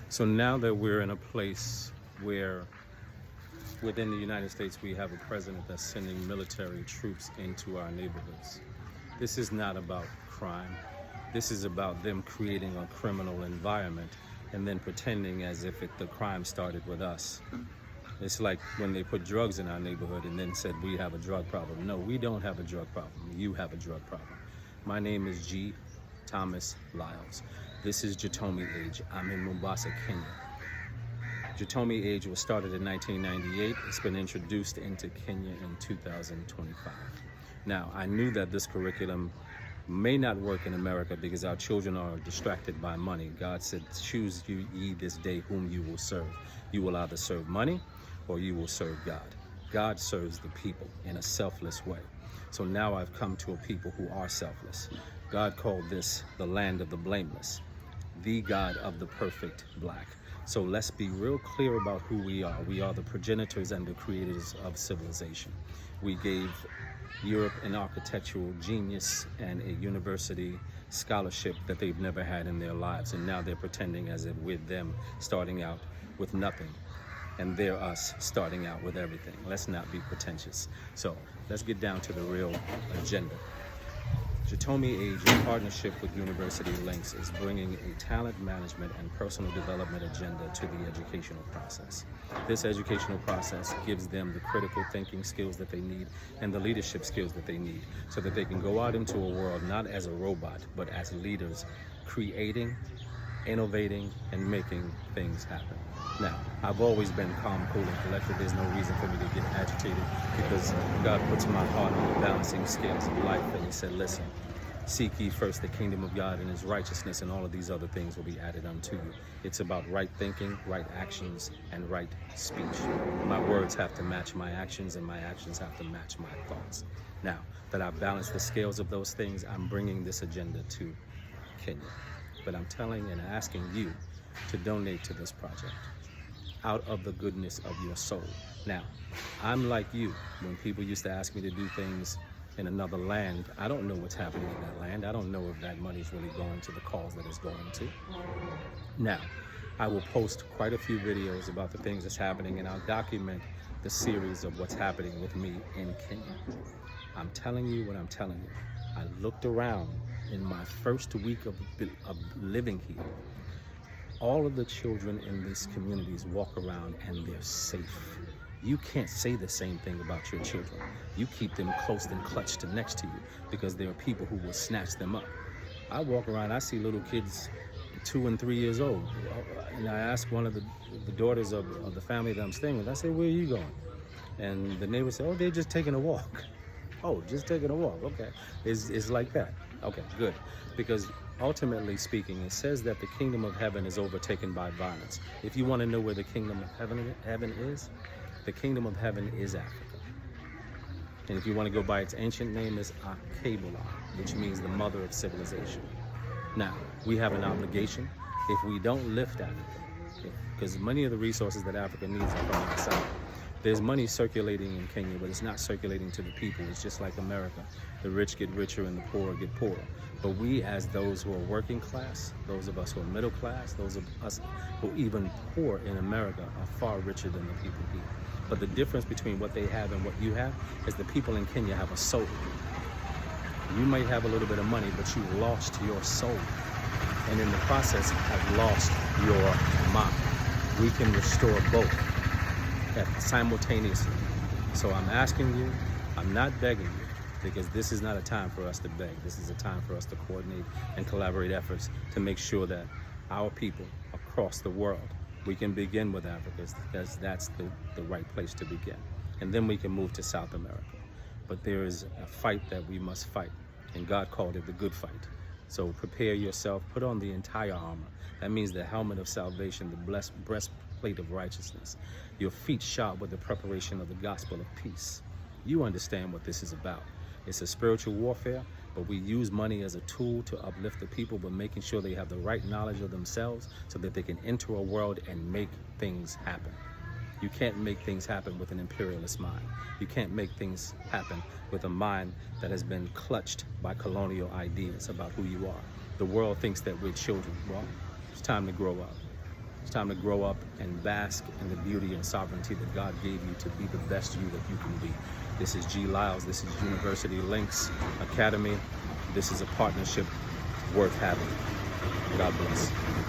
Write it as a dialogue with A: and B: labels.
A: So now that we're in a place where within the United States we have a president that's sending military troops into our neighborhoods, this is not about crime. This is about them creating a criminal environment and then pretending as if the crime started with us. It's like when they put drugs in our neighborhood and then said we have a drug problem. No, we don't have a drug problem. You have a drug problem. My name is G. Thomas Lyles. This is Gitome-Aige. I'm in Mombasa, Kenya. Gitome-Aige was started in 1998. It's been introduced into Kenya in 2025. Now, I knew that this curriculum may not work in America because our children are distracted by money. God said, choose you ye this day whom you will serve. You will either serve money or you will serve God. God serves the people in a selfless way. So now I've come to a people who are selfless. God called this the land of the blameless, the God of the perfect black. So let's be real clear about who we are. We are the progenitors and the creators of civilization. We gave Europe an architectural genius and a university scholarship that they've never had in their lives. And now they're pretending as if we're them starting out with nothing. And they're us starting out with everything. Let's not be pretentious. So let's get down to the real agenda. Gitome-Aige, in partnership with University Links, is bringing a talent management and personal development agenda to the educational process. This educational process gives them the critical thinking skills that they need and the leadership skills that they need so that they can go out into a world not as a robot, but as leaders, creating, innovating, and making things happen. Now, I've always been calm, cool, and collected. There's no reason for me to get agitated because God puts my heart on the balancing scales of life, and He said, listen, seek ye first the kingdom of God and His righteousness, and all of these other things will be added unto you. It's about right thinking, right actions, and right speech. My words have to match my actions, and my actions have to match my thoughts. Now that I've balanced the scales of those things, I'm bringing this agenda to Kenya. But I'm telling and asking you to donate to this project out of the goodness of your soul. Now, I'm like you. When people used to ask me to do things in another land, I don't know what's happening in that land. I don't know if that money's really going to the cause that it's going to. Now, I will post quite a few videos about the things that's happening, and I'll document the series of what's happening with me in Kenya. I'm telling you what I'm telling you. I looked around in my first week of living here. All of the children in these communities walk around and they're safe. You can't say the same thing about your children. You keep them close and clutched next to you because there are people who will snatch them up. I walk around, I see little kids 2 and 3 years old. And I ask one of the daughters of the family that I'm staying with, I say, where are you going? And the neighbor said, oh, they're just taking a walk. Oh, just taking a walk, okay. It's like that. Okay, good. Because ultimately speaking, it says that the kingdom of heaven is overtaken by violence. If you want to know where the kingdom of heaven is, the kingdom of heaven is Africa. And if you want to go by its ancient name, is Akabula, which means the mother of civilization. Now, we have an obligation if we don't lift Africa, because many of the resources that Africa needs are from outside. There's money circulating in Kenya, but it's not circulating to the people. It's just like America. The rich get richer and the poor get poorer. But we, as those who are working class, those of us who are middle class, those of us who are even poor in America are far richer than the people here. But the difference between what they have and what you have is the people in Kenya have a soul. You might have a little bit of money, but you lost your soul. And in the process, have lost your mind. We can restore both simultaneously. So I'm asking you, I'm not begging you, because this is not a time for us to beg. This is a time for us to coordinate and collaborate efforts to make sure that our people across the world, we can begin with Africa because that's the right place to begin. And then we can move to South America. But there is a fight that we must fight, and God called it the good fight. So prepare yourself, put on the entire armor. That means the helmet of salvation, the breastplate of righteousness, your feet shod with the preparation of the gospel of peace. You understand what this is about. It's a spiritual warfare, but we use money as a tool to uplift the people, but making sure they have the right knowledge of themselves so that they can enter a world and make things happen. You can't make things happen with an imperialist mind. You can't make things happen with a mind that has been clutched by colonial ideas about who you are. The world thinks that we're children. Well, it's time to grow up. It's time to grow up and bask in the beauty and sovereignty that God gave you to be the best you that you can be. This is G. Lyles. This is University Links Academy. This is a partnership worth having. God bless.